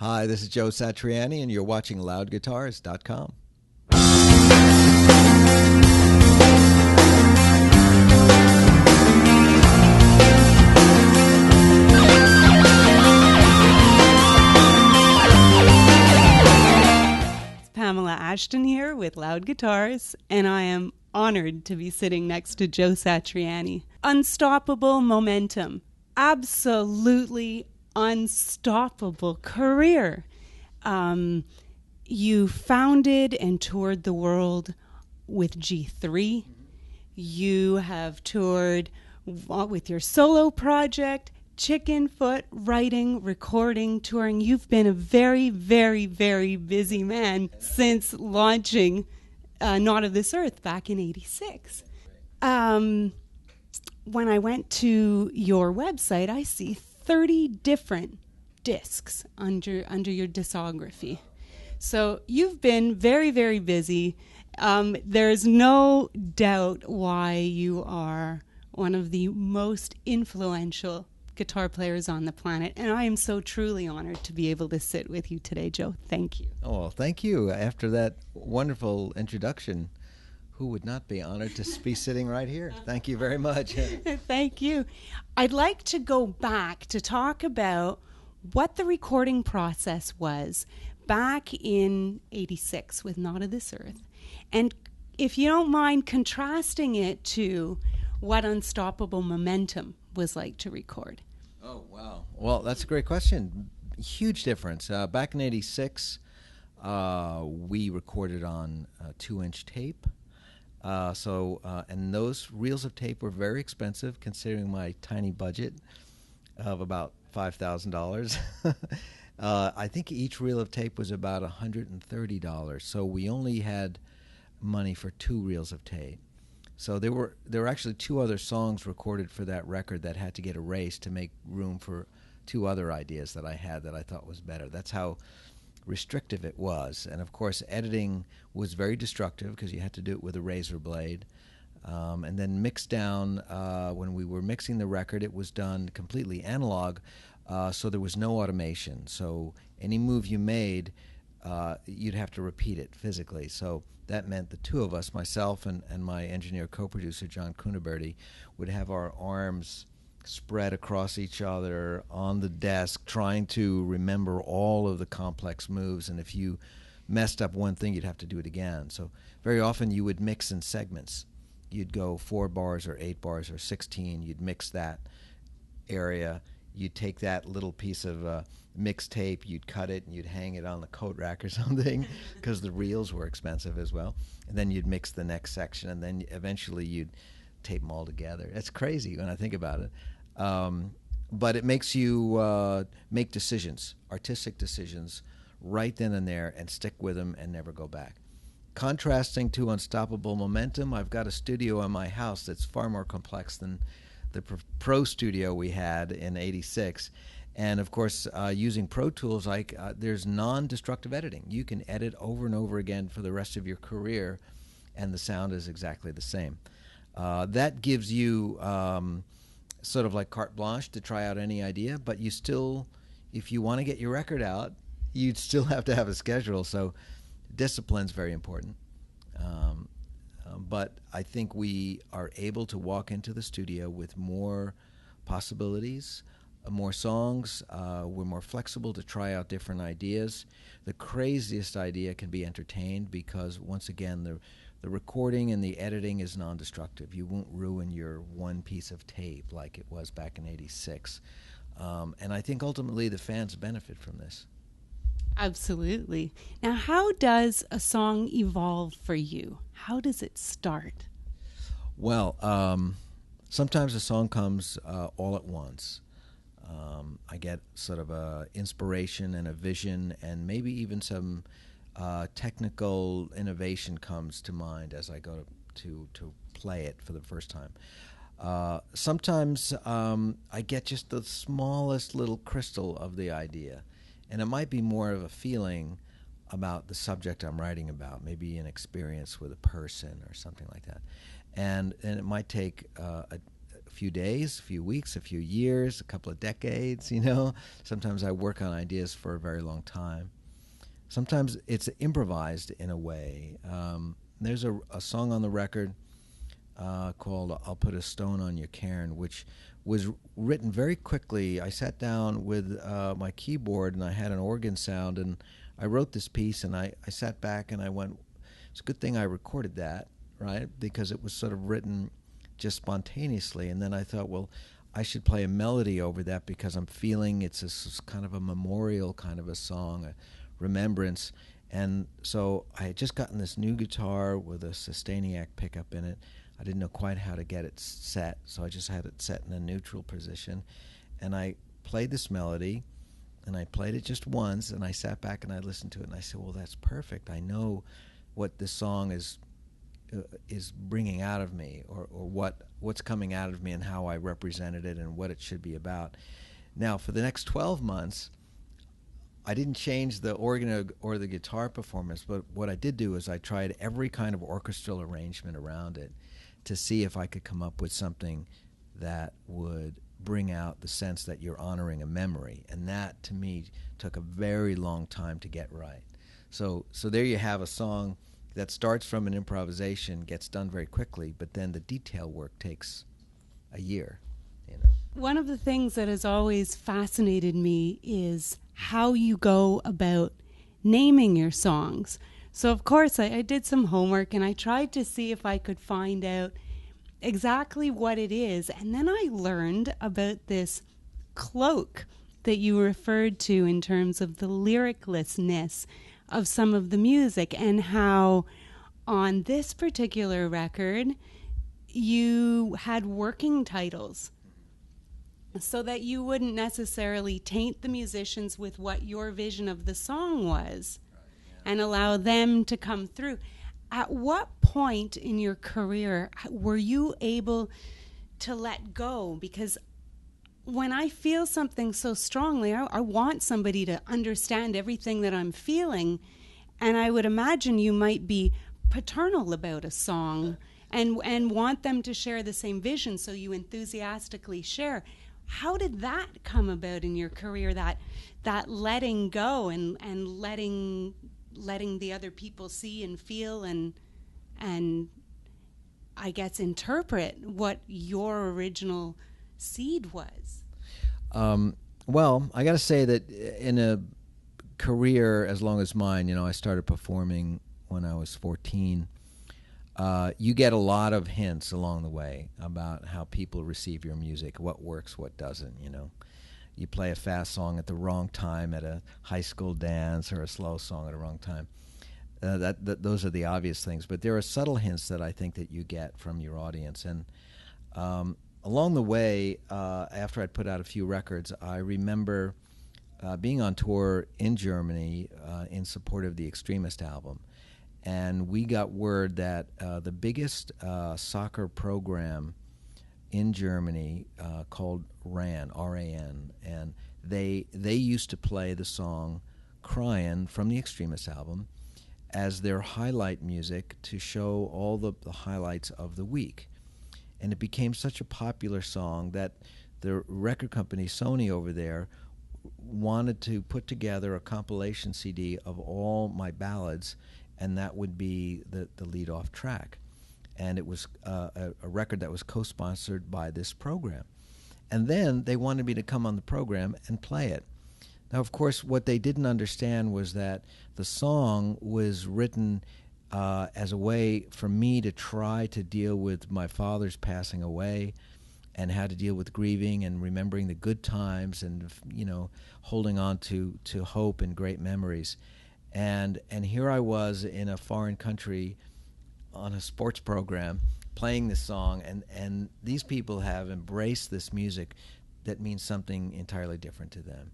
Hi, this is Joe Satriani, and you're watching loudguitars.com. It's Pamela Ashton here with Loud Guitars, and I am honored to be sitting next to Joe Satriani. Unstoppable momentum. Absolutely unstoppable career. You founded and toured the world with G3. You have toured with your solo project, Chickenfoot, writing, recording, touring. You've been a very, very, very busy man since launching Not of This Earth back in '86. When I went to your website, I see 30 different discs under your discography. So you've been very, very busy. There's no doubt why you are one of the most influential guitar players on the planet, and I am so truly honored to be able to sit with you today, Joe. Thank you. Oh, well, thank you. After that wonderful introduction, who would not be honored to be sitting right here? Thank you very much. Thank you. I'd like to go back to talk about what the recording process was back in '86 with Not of This Earth. And if you don't mind contrasting it to what Unstoppable Momentum was like to record. Oh, wow. Well, that's a great question. Huge difference. Back in '86, we recorded on 2-inch tape. And those reels of tape were very expensive, considering my tiny budget of about $5,000. I think each reel of tape was about $130. So we only had money for 2 reels of tape. So there were actually 2 other songs recorded for that record that had to get erased to make room for 2 other ideas that I had that I thought was better. That's how restrictive it was. And of course, editing was very destructive because you had to do it with a razor blade. And then mixed down, when we were mixing the record, it was done completely analog, so there was no automation. So any move you made, you'd have to repeat it physically. So that meant the 2 of us, myself and my engineer co-producer, John Kunaberti, would have our arms spread across each other on the desk, trying to remember all of the complex moves. And if you messed up one thing, you'd have to do it again. So very often you would mix in segments. You'd go 4 bars or 8 bars or 16. You'd mix that area. You'd take that little piece of mixed tape, you'd cut it, and you'd hang it on the coat rack or something because the reels were expensive as well. And then you'd mix the next section, and then eventually you'd tape them all together. It's crazy when I think about it. But it makes you make decisions, artistic decisions, right then and there, and stick with them and never go back. Contrasting to Unstoppable Momentum, I've got a studio in my house that's far more complex than the Pro Studio we had in '86. And of course, using Pro Tools, there's non-destructive editing. You can edit over and over again for the rest of your career, and the sound is exactly the same. That gives you sort of like carte blanche to try out any idea, but you still, if you want to get your record out, you'd still have to have a schedule. So discipline's very important. But I think we are able to walk into the studio with more possibilities, more songs. We're more flexible to try out different ideas. The craziest idea can be entertained because, once again, the recording and the editing is non-destructive. You won't ruin your one piece of tape like it was back in '86. And I think ultimately the fans benefit from this. Absolutely. Now, how does a song evolve for you? How does it start? Well, sometimes a song comes all at once. I get sort of a inspiration and a vision, and maybe even some technical innovation comes to mind as I go to play it for the first time. Sometimes I get just the smallest little crystal of the idea, and it might be more of a feeling about the subject I'm writing about, maybe an experience with a person or something like that. And it might take a few days, a few weeks, a few years, a couple of decades, Sometimes I work on ideas for a very long time. Sometimes it's improvised in a way. There's a song on the record called I'll Put a Stone on Your Cairn, which was written very quickly. I sat down with my keyboard and I had an organ sound, and I wrote this piece, and I sat back and I went, it's a good thing I recorded that, right? Because it was sort of written just spontaneously. And then I thought, well, I should play a melody over that because I'm feeling it's a kind of a memorial kind of a song, a remembrance. And so I had just gotten this new guitar with a Satriani pickup in it. I didn't know quite how to get it set, so I just had it set in a neutral position. And I played this melody, and I played it just once, and I sat back and I listened to it, and I said, well, that's perfect. I know what this song is bringing out of me, or what's coming out of me and how I represented it and what it should be about. Now, for the next 12 months, I didn't change the organ or the guitar performance, but what I did do is I tried every kind of orchestral arrangement around it to see if I could come up with something that would bring out the sense that you're honoring a memory. And that, to me, took a very long time to get right. So there you have a song that starts from an improvisation, gets done very quickly, but then the detail work takes a year. One of the things that has always fascinated me is how you go about naming your songs. So, of course, I did some homework, and I tried to see if I could find out exactly what it is. And then I learned about this cloak that you referred to in terms of the lyriclessness of some of the music, and how on this particular record you had working titles so that you wouldn't necessarily taint the musicians with what your vision of the song was, and allow them to come through. At what point in your career were you able to let go? Because when I feel something so strongly, I want somebody to understand everything that I'm feeling, and I would imagine you might be paternal about a song and want them to share the same vision, so you enthusiastically share. How did that come about in your career, that letting go and letting the other people see and feel and I guess interpret what your original seed was? Well, I got to say that in a career as long as mine, I started performing when I was 14. You get a lot of hints along the way about how people receive your music, what works, what doesn't, You play a fast song at the wrong time at a high school dance, or a slow song at a wrong time. Those are the obvious things, but there are subtle hints that I think that you get from your audience. And along the way, after I'd put out a few records, I remember being on tour in Germany in support of the Extremist album. And we got word that the biggest soccer program in Germany called RAN, R-A-N, and they used to play the song Cryin' from the Extremist album as their highlight music to show all the highlights of the week. And it became such a popular song that the record company, Sony over there, wanted to put together a compilation CD of all my ballads, and that would be the lead-off track. And it was a record that was co-sponsored by this program. And then they wanted me to come on the program and play it. Now, of course, what they didn't understand was that the song was written as a way for me to try to deal with my father's passing away and how to deal with grieving and remembering the good times and, holding on to hope and great memories. And here I was in a foreign country on a sports program playing this song, and these people have embraced this music that means something entirely different to them.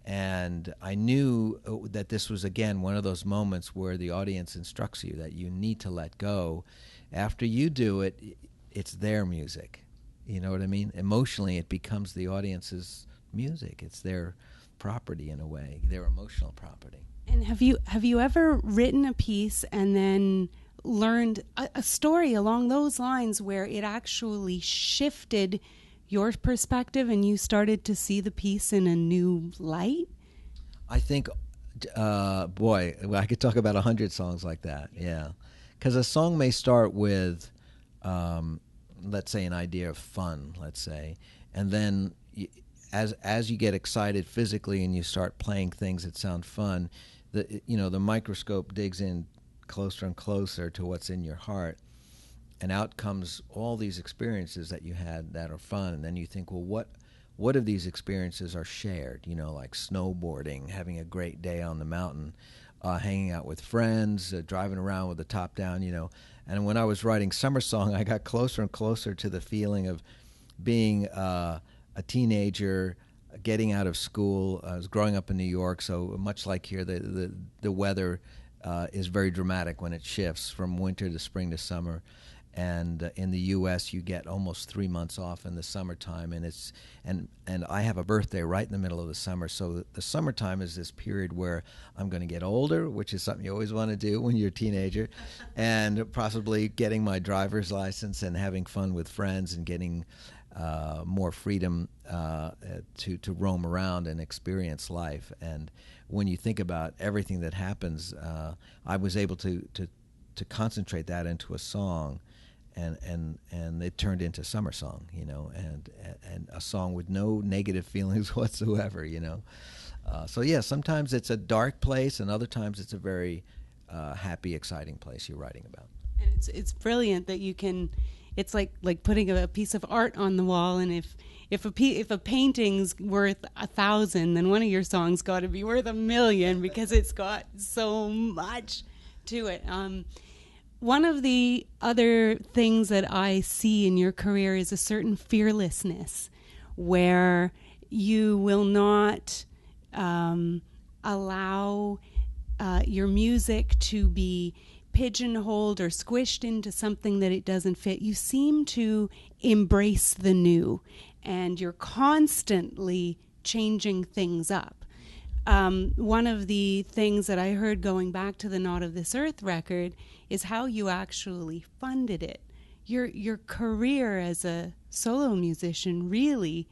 And I knew that this was, again, one of those moments where the audience instructs you that you need to let go. After you do it, it's their music. You know what I mean? Emotionally, it becomes the audience's music. It's their property in a way, their emotional property. And have you ever written a piece and then learned a story along those lines where it actually shifted your perspective and you started to see the piece in a new light? I think, boy, I could talk about 100 songs like that. Yeah, because a song may start with, let's say, an idea of fun. Let's say, and then as you get excited physically and you start playing things that sound fun, the microscope digs in closer and closer to what's in your heart, and out comes all these experiences that you had that are fun. And then you think, well, what of these experiences are shared? Like snowboarding, having a great day on the mountain, hanging out with friends, driving around with the top down. And when I was writing Summer Song, I got closer and closer to the feeling of being a teenager, getting out of school. I was growing up in New York, so much like here, the weather is very dramatic when it shifts from winter to spring to summer. And in the U.S., you get almost 3 months off in the summertime, and I have a birthday right in the middle of the summer. So the summertime is this period where I'm going to get older, which is something you always want to do when you're a teenager, and possibly getting my driver's license and having fun with friends and getting more freedom to roam around and experience life. And when you think about everything that happens, I was able to concentrate that into a song. And it turned into Summer Song, and a song with no negative feelings whatsoever, So yeah, sometimes it's a dark place, and other times it's a very happy, exciting place you're writing about. And it's brilliant that you can. It's like putting a piece of art on the wall, and if a painting's worth 1,000, then one of your songs got to be worth 1,000,000 because it's got so much to it. One of the other things that I see in your career is a certain fearlessness where you will not allow your music to be pigeonholed or squished into something that it doesn't fit. You seem to embrace the new, and you're constantly changing things up. One of the things that I heard going back to the Not of This Earth record is how you actually funded it. Your career as a solo musician really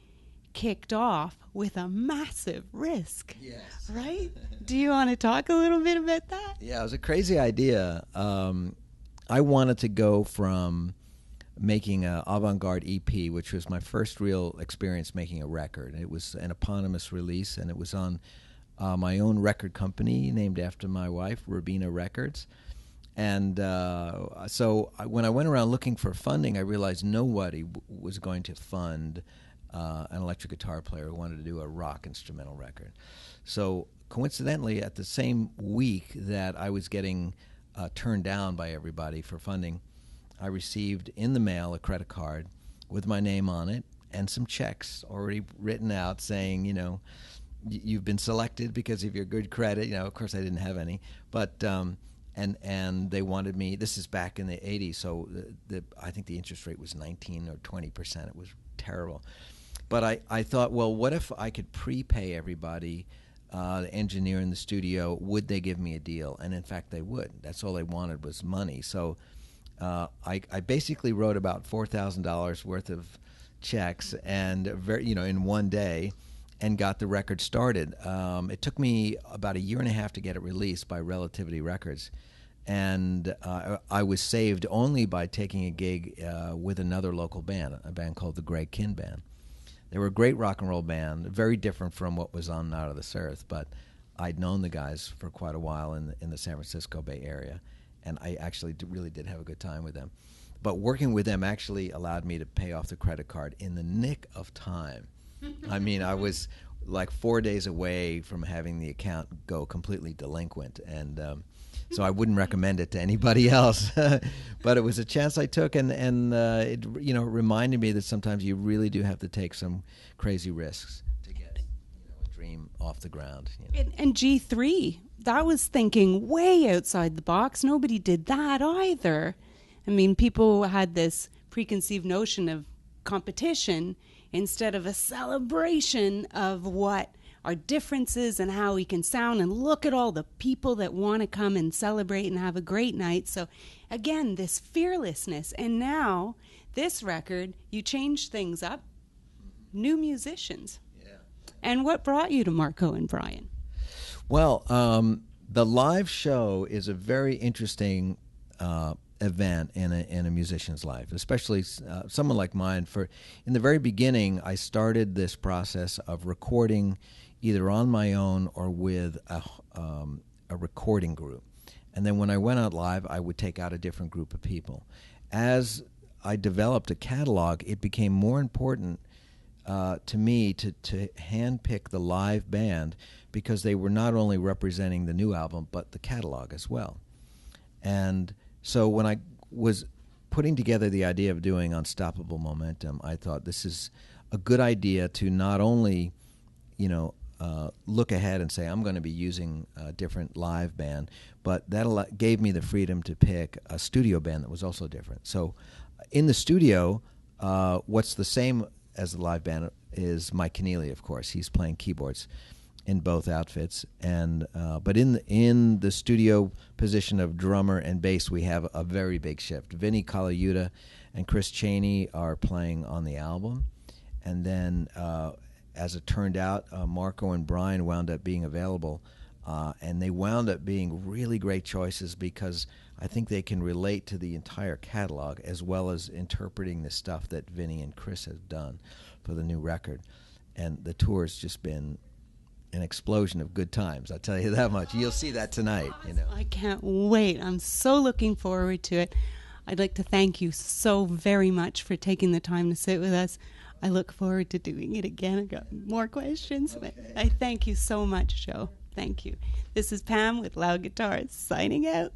kicked off with a massive risk. Yes. Right? Do you want to talk a little bit about that? Yeah, it was a crazy idea. I wanted to go from making an avant-garde EP, which was my first real experience making a record. It was an eponymous release, and it was on my own record company named after my wife, Rubina Records. And so when I went around looking for funding, I realized nobody was going to fund an electric guitar player who wanted to do a rock instrumental record. So coincidentally, at the same week that I was getting turned down by everybody for funding, I received in the mail a credit card with my name on it and some checks already written out saying, you've been selected because of your good credit. Of course, I didn't have any, but and they wanted me. This is back in the 80s, so I think the interest rate was 19 or 20%. It was terrible. But I thought, well, what if I could prepay everybody, the engineer in the studio? Would they give me a deal? And in fact, they would. That's all they wanted was money. So I basically wrote about $4,000 worth of checks and in one day, and got the record started. It took me about a year and a half to get it released by Relativity Records, and I was saved only by taking a gig with another local band, a band called the Greg Kinn Band. They were a great rock and roll band, very different from what was on Not of This Earth, but I'd known the guys for quite a while in the San Francisco Bay Area, and I actually really did have a good time with them. But working with them actually allowed me to pay off the credit card in the nick of time. I mean, I was like 4 days away from having the account go completely delinquent, and so I wouldn't recommend it to anybody else. But it was a chance I took, and it reminded me that sometimes you really do have to take some crazy risks to get a dream off the ground. And G3, that was thinking way outside the box. Nobody did that either. I mean, people had this preconceived notion of competition instead of a celebration of what our differences and how we can sound, and look at all the people that want to come and celebrate and have a great night. So again, this fearlessness. And now this record, you changed things up, new musicians. Yeah. And what brought you to Marco and Brian? Well, the live show is a very interesting event in a musician's life, especially someone like mine. In the very beginning, I started this process of recording either on my own or with a recording group. And then when I went out live, I would take out a different group of people. As I developed a catalog, it became more important to me to handpick the live band, because they were not only representing the new album, but the catalog as well. And so when I was putting together the idea of doing Unstoppable Momentum, I thought this is a good idea to not only, look ahead and say I'm going to be using a different live band, but that gave me the freedom to pick a studio band that was also different. So in the studio, what's the same as the live band is Mike Keneally, of course. He's playing keyboards in both outfits, and but in the studio position of drummer and bass, we have a very big shift. Vinny Colaiuta and Chris Chaney are playing on the album, and then as it turned out, Marco and Brian wound up being available, and they wound up being really great choices, because I think they can relate to the entire catalog as well as interpreting the stuff that Vinny and Chris have done for the new record. And the tour's just been an explosion of good times, I'll tell you that much. You'll see that tonight. I can't wait. I'm so looking forward to it. I'd like to thank you so very much for taking the time to sit with us. I look forward to doing it again. I got more questions. Okay. I thank you so much, Joe. Thank you. This is Pam with Loud Guitars, signing out.